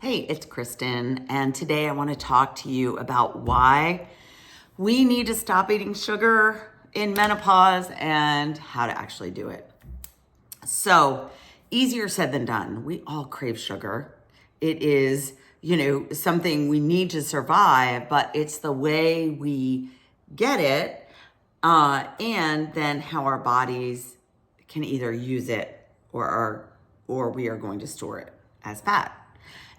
Hey, it's Kristen, and today I want to talk to you about why we need to stop eating sugar in menopause and how to actually do it. So, easier said than done. We all crave sugar. It is, something we need to survive, but it's the way we get it, and then how our bodies can either use it or we are going to store it as fat.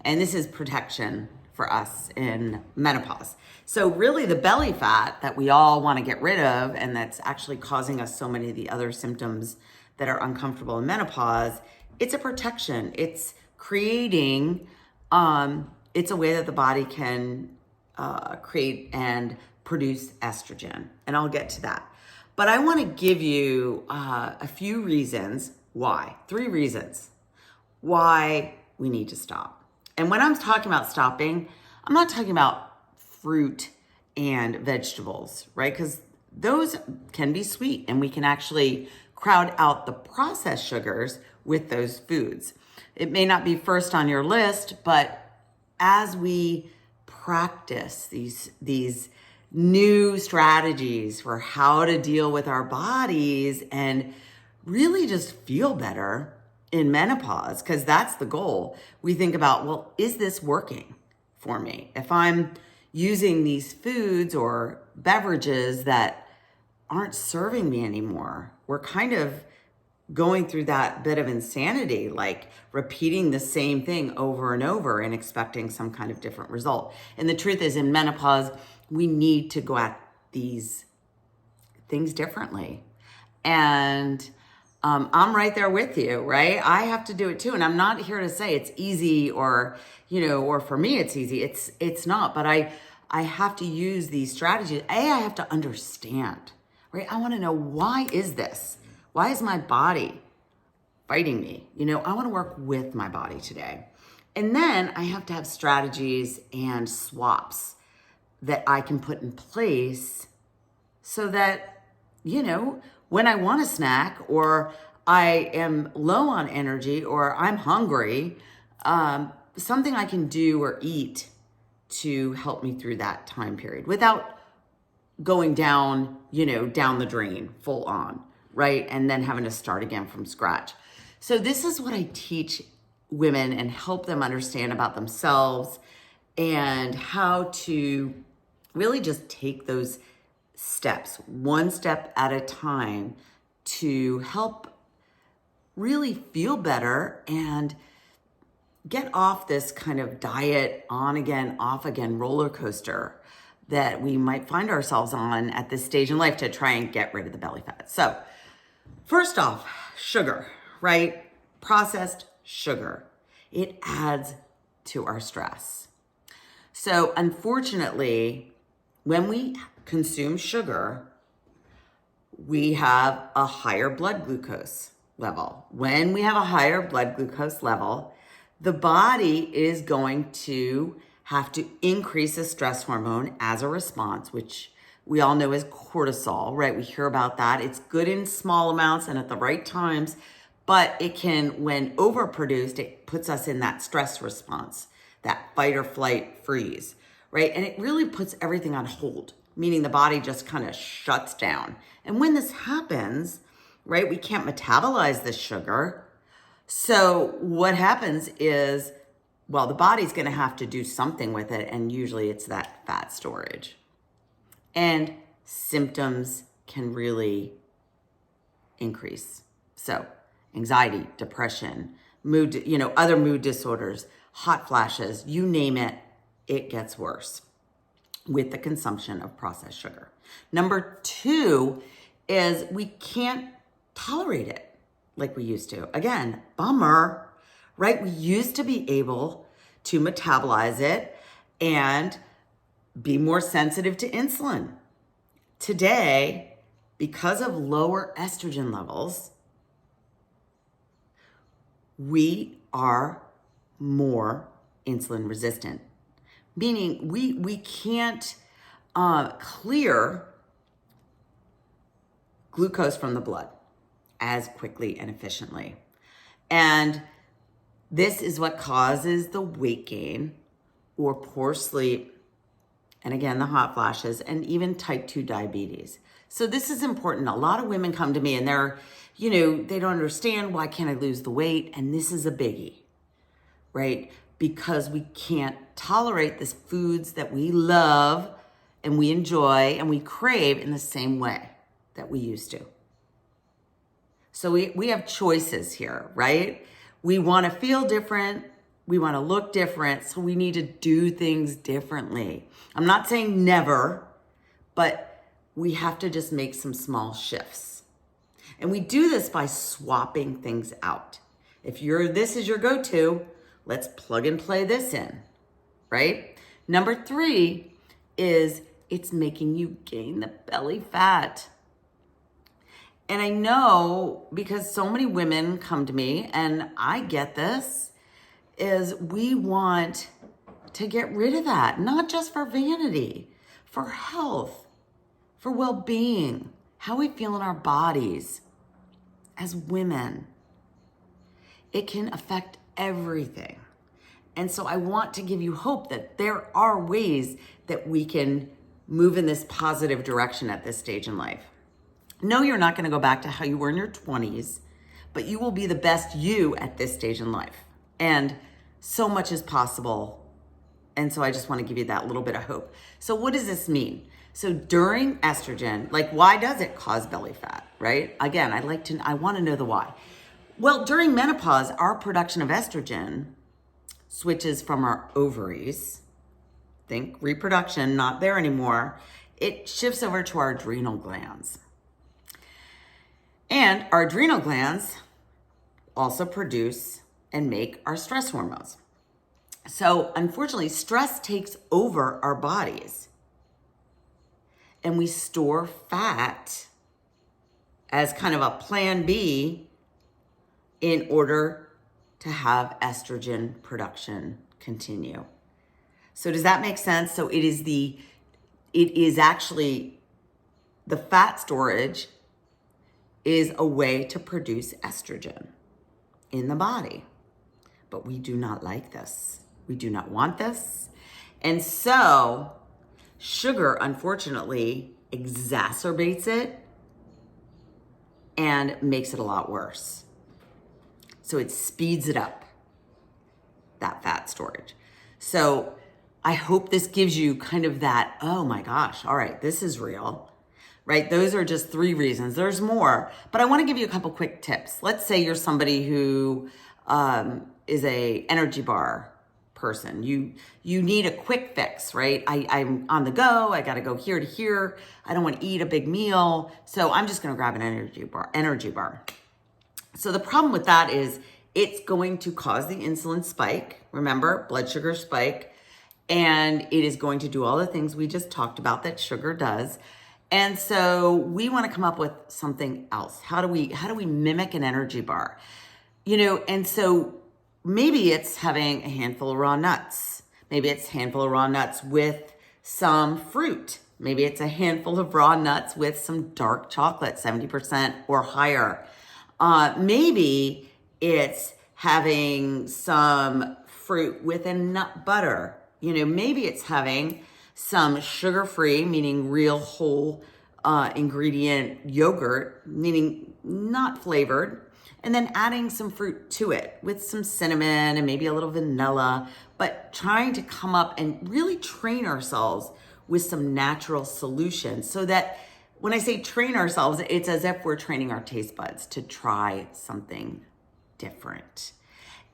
And this is protection for us in menopause. So really the belly fat that we all want to get rid of, and that's actually causing us so many of the other symptoms that are uncomfortable in menopause, it's a protection. It's creating, it's a way that the body can create and produce estrogen. And I'll get to that. But I want to give you a few reasons why, 3 reasons why we need to stop. And when I'm talking about stopping, I'm not talking about fruit and vegetables, right? Because those can be sweet and we can actually crowd out the processed sugars with those foods. It may not be first on your list, but as we practice these new strategies for how to deal with our bodies and really just feel better in menopause, because that's the goal. We think about, well, is this working for me? If I'm using these foods or beverages that aren't serving me anymore, we're kind of going through that bit of insanity, like repeating the same thing over and over and expecting some kind of different result. And the truth is, in menopause, we need to go at these things differently. And I'm right there with you, right? I have to do it too. And I'm not here to say it's easy or for me it's easy. It's not, but I have to use these strategies. I have to understand, right? I want to know, why is this? Why is my body fighting me? I want to work with my body today. And then I have to have strategies and swaps that I can put in place so that, when I want a snack or I am low on energy or I'm hungry, something I can do or eat to help me through that time period without going down, down the drain full on, right? And then having to start again from scratch. So this is what I teach women and help them understand about themselves and how to really just take those steps, one step at a time, to help really feel better and get off this kind of diet on again, off again roller coaster that we might find ourselves on at this stage in life to try and get rid of the belly fat. So first off, sugar, right? Processed sugar. It adds to our stress. So unfortunately, when we consume sugar, we have a higher blood glucose level. When we have a higher blood glucose level, the body is going to have to increase a stress hormone as a response, which we all know is cortisol, right? We hear about that. It's good in small amounts and at the right times, but it can, when overproduced, it puts us in that stress response, that fight or flight freeze, right? And it really puts everything on hold, meaning the body just kind of shuts down. And when this happens, right, we can't metabolize the sugar. So what happens is, well, the body's going to have to do something with it. And usually it's that fat storage. And symptoms can really increase. So anxiety, depression, mood, other mood disorders, hot flashes, you name it, it gets worse with the consumption of processed sugar. Number 2 is we can't tolerate it like we used to. Again, bummer, right? We used to be able to metabolize it and be more sensitive to insulin. Today, because of lower estrogen levels, we are more insulin resistant, meaning we can't clear glucose from the blood as quickly and efficiently. And This is what causes the weight gain or poor sleep, and again, the hot flashes, and even type 2 diabetes. So this is important. A lot of women come to me and they don't understand, why can't I lose the weight? And this is a biggie, right? Because we can't tolerate the foods that we love and we enjoy and we crave in the same way that we used to. So we have choices here, right? We want to feel different. We want to look different. So we need to do things differently. I'm not saying never, but we have to just make some small shifts. And we do this by swapping things out. If this is your go-to, let's plug and play this in, right? Number 3 is it's making you gain the belly fat. And I know because so many women come to me, and I get this, is we want to get rid of that, not just for vanity, for health, for well-being, how we feel in our bodies as women. It can affect everything. And so I want to give you hope that there are ways that we can move in this positive direction at this stage in life. No, you're not going to go back to how you were in your 20s, but you will be the best you at this stage in life. And so much is possible. And so I just want to give you that little bit of hope. So what does this mean? So during estrogen, like, why does it cause belly fat, right? Again, I want to know the why. Well, during menopause, our production of estrogen switches from our ovaries, think reproduction, not there anymore. It shifts over to our adrenal glands. And our adrenal glands also produce and make our stress hormones. So unfortunately, stress takes over our bodies. And we store fat as kind of a plan B in order to have estrogen production continue. So does that make sense? So it is actually the fat storage is a way to produce estrogen in the body. But we do not like this. We do not want this. And so sugar, unfortunately, exacerbates it and makes it a lot worse. So it speeds it up, that fat storage. So I hope this gives you kind of that, oh my gosh, all right, this is real. Right? Those are just 3 reasons. There's more, but I want to give you a couple quick tips. Let's say you're somebody who is a energy bar person. You need a quick fix, right? I'm on the go. I got to go here to here. I don't want to eat a big meal, so I'm just going to grab an energy bar. So the problem with that is it's going to cause the insulin spike. Remember, blood sugar spike, and it is going to do all the things we just talked about that sugar does. And so we want to come up with something else. How do we mimic an energy bar? And so maybe it's having a handful of raw nuts. Maybe it's a handful of raw nuts with some fruit. Maybe it's a handful of raw nuts with some dark chocolate, 70% or higher. Maybe it's having some fruit with a nut butter. Maybe it's having some sugar-free, meaning real whole ingredient yogurt, meaning not flavored, and then adding some fruit to it with some cinnamon and maybe a little vanilla, but trying to come up and really train ourselves with some natural solutions so that when I say train ourselves, it's as if we're training our taste buds to try something different.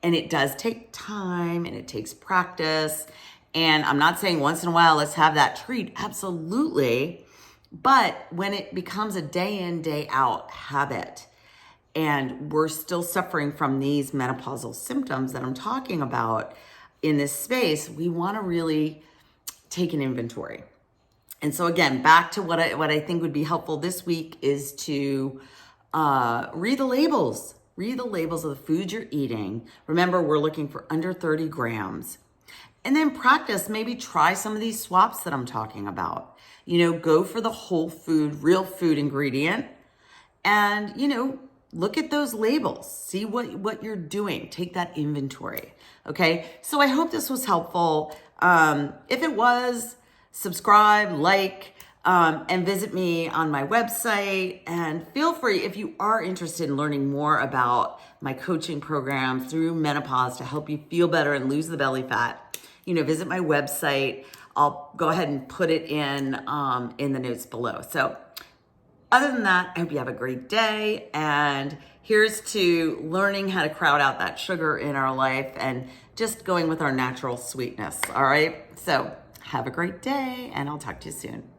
And it does take time and it takes practice. And I'm not saying once in a while, let's have that treat. Absolutely. But when it becomes a day in, day out habit, and we're still suffering from these menopausal symptoms that I'm talking about in this space, we want to really take an inventory. And so again, back to what I think would be helpful this week is to read the labels. Read the labels of the food you're eating. Remember, we're looking for under 30 grams. And then practice, maybe try some of these swaps that I'm talking about. Go for the whole food, real food ingredient. And, look at those labels, see what you're doing, take that inventory. Okay, so I hope this was helpful. If it was, subscribe, like, and visit me on my website. And feel free, if you are interested in learning more about my coaching program through menopause to help you feel better and lose the belly fat, visit my website. I'll go ahead and put it in the notes below. So other than that, I hope you have a great day. And here's to learning how to crowd out that sugar in our life and just going with our natural sweetness. All right. So have a great day, and I'll talk to you soon.